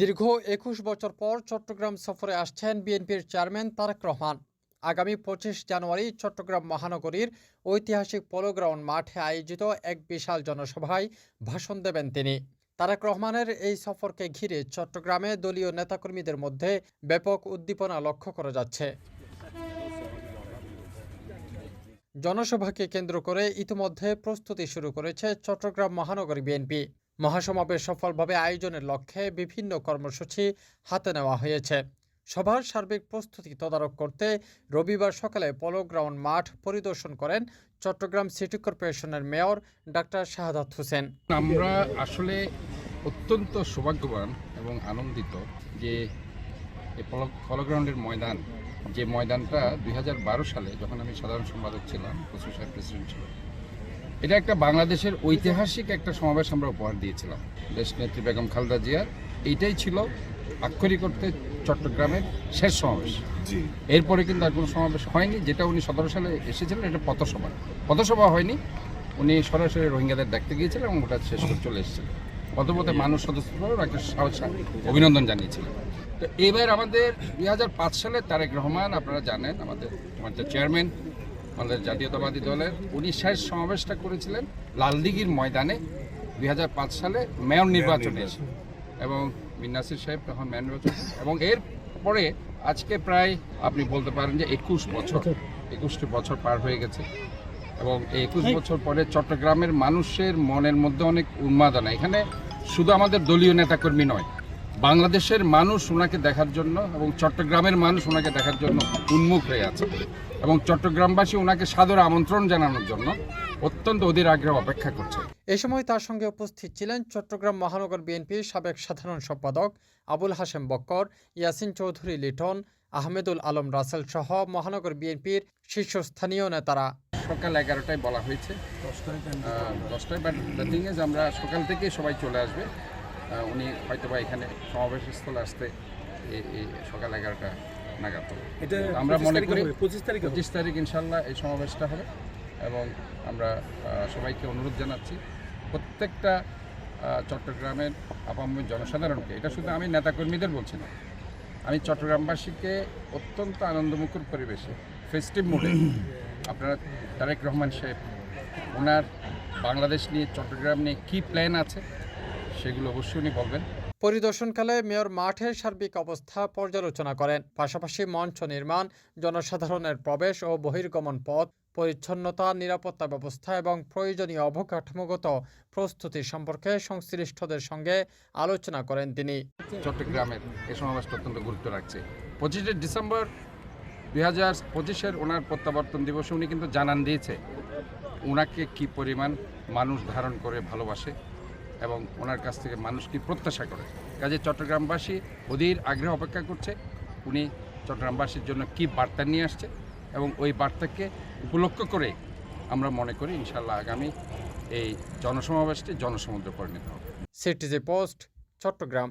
দীর্ঘ ২১ বছর পর চট্টগ্রাম সফরে আসছেন বিএনপির চেয়ারম্যান তারেক রহমান। আগামী ২৫ জানুয়ারি চট্টগ্রাম মহানগরীর ঐতিহাসিক পোলো গ্রাউন্ড মাঠে আয়োজিত এক বিশাল জনসভায় ভাষণ দেবেন তিনি। তারেক রহমানের এই সফরকে ঘিরে চট্টগ্রামে দলীয় নেতাকর্মীদের মধ্যে ব্যাপক উদ্দীপনা লক্ষ্য করা যাচ্ছে। জনসভাকে কেন্দ্র করে ইতিমধ্যে প্রস্তুতি শুরু করেছে চট্টগ্রাম মহানগরী বিএনপি। মহাসমাবেশ সফলভাবে আয়োজনের লক্ষ্যে বিভিন্ন কর্মসূচি হাতে নেওয়া হয়েছে। সভার সার্বিক প্রস্তুতি তদারক করতে রবিবার সকালে পোলো গ্রাউন্ড মাঠ পরিদর্শন করেন চট্টগ্রাম সিটি কর্পোরেশনের মেয়র ডাক্তার শাহাদাত হোসেন। আমরা আসলে অত্যন্ত সৌভাগ্যবান এবং আনন্দিত যে এই পোলো গ্রাউন্ডের ময়দান, যে ময়দানটা 2012 সালে যখন আমি সাধারণ সম্পাদক ছিলাম, খসরু সাহেব প্রেসিডেন্ট ছিল, এটা একটা বাংলাদেশের ঐতিহাসিক একটা সমাবেশ আমরা উপহার দিয়েছিলাম দেশনেত্রী বেগম খালেদা জিয়ার। এইটাই ছিল আক্ষরিক অর্থে চট্টগ্রামের শেষ সমাবেশ। এরপরে কিন্তু আর কোনো সমাবেশ হয়নি। যেটা উনি 17 সালে এসেছিলেন এটা পথসভা হয়নি, উনি সরাসরি রোহিঙ্গাদের দেখতে গিয়েছিলেন এবং ওটা শেষ করে চলে এসেছিলেন। পথপথে মানুষ সদস্যরাও একটা অভিনন্দন জানিয়েছিলেন। তো এবার আমাদের 2005 সালে তারেক রহমান, আপনারা জানেন, আমাদের চেয়ারম্যান, আমাদের জাতীয়তাবাদী দলের, উনি শেষ সমাবেশটা করেছিলেন লালদিঘির ময়দানে 2005 সালে মেয়র নির্বাচনে এসে, এবং মির নাসির সাহেব তখন মেয়র নির্বাচন, এবং এর পরে আজকে প্রায় আপনি বলতে পারেন যে 21টি বছর পার হয়ে গেছে। এবং এই 21 বছর পরে চট্টগ্রামের মানুষের মনের মধ্যে অনেক উন্মাদনা। এখানে শুধু আমাদের দলীয় নেতাকর্মী নয়, বাংলাদেশের মানুষ ওনাকে দেখার জন্য এবং চট্টগ্রামের মানুষ ওনাকে দেখার জন্য উন্মুখ হয়ে আছে, এবং চট্টগ্রামবাসী ওনাকে সাদর আমন্ত্রণ জানানোর জন্য অত্যন্ত অধীর আগ্রহ অপেক্ষা করছে। এ সময় তার সঙ্গে উপস্থিত ছিলেন চট্টগ্রাম মহানগর বিএনপির সাবেক সাধারণ সম্পাদক আবুল হাশেম বক্কর, ইয়াসিন চৌধুরী লিটন, আহমেদুল আলম রাসেল সহ মহানগর বিএনপির শীর্ষস্থানীয় নেতারা। সকাল 11টায় বলা হয়েছে, 10টায়, বাট দ্য থিং ইজ আমরা সকাল থেকেই সবাই চলে আসবে। উনি হয়তোবা এখানে সমাবেশস্থলে আসতে এই সকাল 11টা নাগাদ। আমরা মনে করি 25 তারিখ ইনশাল্লাহ এই সমাবেশটা হবে, এবং আমরা সবাইকে অনুরোধ জানাচ্ছি, প্রত্যেকটা চট্টগ্রামের আপামর জনসাধারণকে, এটা শুধু আমি নেতাকর্মীদের বলছি না, আমি চট্টগ্রামবাসীকে অত্যন্ত আনন্দমুখর পরিবেশে ফেস্টিভ মুডে আপনারা তারেক রহমান সাহেব ওনার বাংলাদেশ নিয়ে, চট্টগ্রাম নিয়ে কী প্ল্যান আছে সেগুলো অবশ্যই উনি বলবেন। পরিদর্শনকালে মেয়র মাঠের সার্বিক অবস্থা পর্যালোচনা করেন। পাশাপাশি মঞ্চ নির্মাণ, জনসাধারণের প্রবেশ ও বহির্গমন পথ, পরিচ্ছন্নতা, নিরাপত্তা ব্যবস্থা এবং প্রয়োজনীয় অবকাঠামোগত প্রস্তুতি সম্পর্কে সংশ্লিষ্টদের সঙ্গে আলোচনা করেন তিনি। চট্টগ্রামের এই সমাবেশটা অত্যন্ত গুরুত্ব রাখছে। 25শে ডিসেম্বর 2025-এর ওনার প্রত্যাবর্তন দিবসে উনি কিন্তু জানান দিয়েছে ওনাকে কি পরিমাণ মানুষ ধারণ করে ভালোবাসে এবং ওনার কাছ থেকে মানুষ কি প্রত্যাশা করে। কাজে চট্টগ্রামবাসী অধীর আগ্রহ অপেক্ষা করছে উনি চট্টগ্রামবাসীর জন্য কি বার্তা নিয়ে আসছে, এবং ওই বার্তাকে উপলক্ষ করে আমরা মনে করি ইনশাল্লাহ আগামী এই জনসমাবেশটি জনসমুদ্রে পরিণত হবে। CTG post, Chittagong.